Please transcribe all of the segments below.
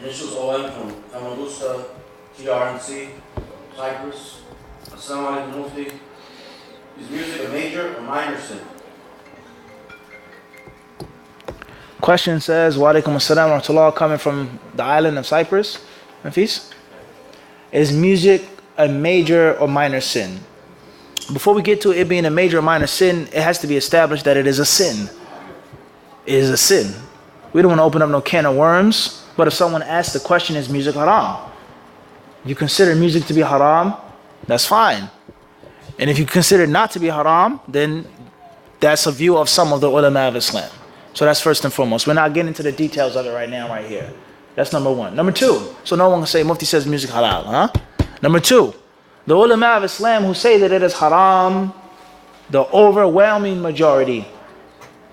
Initials OM from Famagusta, TRNC, Cyprus. Assalamu alaikum, Mufti. Is music a major or minor sin? Question says, wa alaikum assalam wa rahmatullah, coming from the island of Cyprus. Nafis? Is music a major or minor sin? Before we get to it being a major or minor sin, it has to be established that it is a sin. It is a sin. We don't want to open up no can of worms, but if someone asks the question, is music haram? You consider music to be haram, that's fine. And if you consider it not to be haram, then that's a view of some of the ulama of Islam. So that's first and foremost. We're not getting into the details of it right now, right here. That's number one. Number two, so no one can say Mufti says music halal, huh? Number two, the ulama of Islam who say that it is haram, the overwhelming majority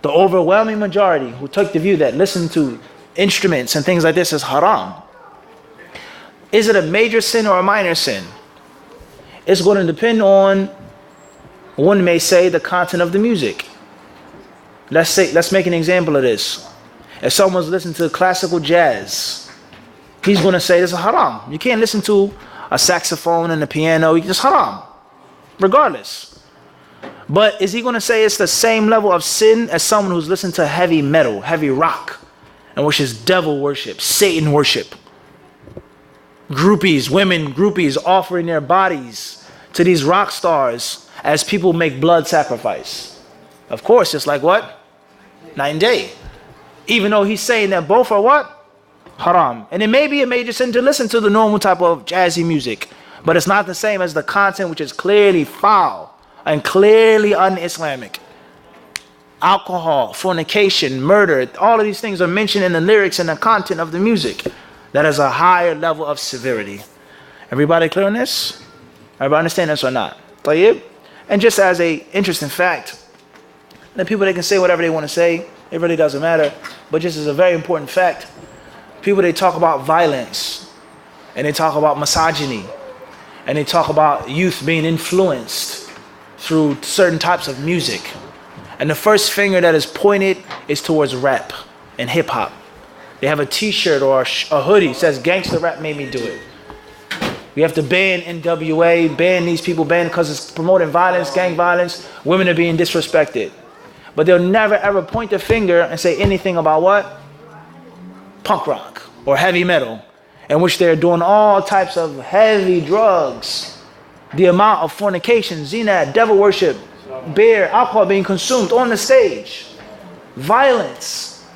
who took the view that listen to instruments and things like this is haram. Is it a major sin or a minor sin? It's going to depend on, one may say, the content of the music. Let's make an example of this. If someone's listening to classical jazz, he's going to say this is haram. You can't listen to a saxophone and a piano, it's haram, regardless. But is he going to say it's the same level of sin as someone who's listening to heavy metal, heavy rock, and which is devil worship, Satan worship? Groupies, women groupies offering their bodies to these rock stars as people make blood sacrifice. Of course, it's like what? Night and day. Even though he's saying that both are what? Haram. And it may be a major sin to listen to the normal type of jazzy music, but it's not the same as the content which is clearly foul and clearly un-Islamic. Alcohol, fornication, murder, all of these things are mentioned in the lyrics and the content of the music. That is a higher level of severity. Everybody clear on this? Everybody understand this or not? Tayyib? And just as a interesting fact, the people, they can say whatever they want to say, it really doesn't matter, but just as a very important fact, people, they talk about violence, and they talk about misogyny, and they talk about youth being influenced through certain types of music. And the first finger that is pointed is towards rap and hip hop. They have a t-shirt or a hoodie that says gangster rap made me do it. We have to ban NWA, ban these people, ban because it's promoting violence, gang violence, women are being disrespected. But they'll never ever point the finger and say anything about what? Punk rock or heavy metal, in which they're doing all types of heavy drugs. The amount of fornication, zina, devil worship, beer, alcohol being consumed on the stage, violence.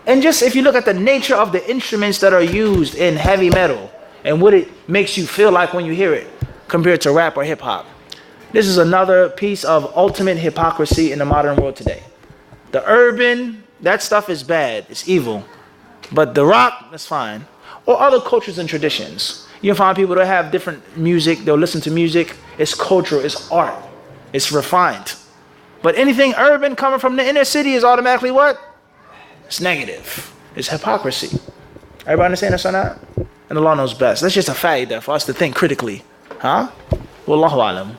And just if you look at the nature of the instruments that are used in heavy metal and what it makes you feel like when you hear it compared to rap or hip hop. This is another piece of ultimate hypocrisy in the modern world today. The urban, that stuff is bad, it's evil. But the rock, that's fine. Or other cultures and traditions. You'll find people that have different music, they'll listen to music. It's cultural, it's art, it's refined. But anything urban coming from the inner city is automatically what? It's negative. It's hypocrisy. Everybody understand this or not? And Allah knows best. That's just a fact there for us to think critically. Huh? Wallahu alam.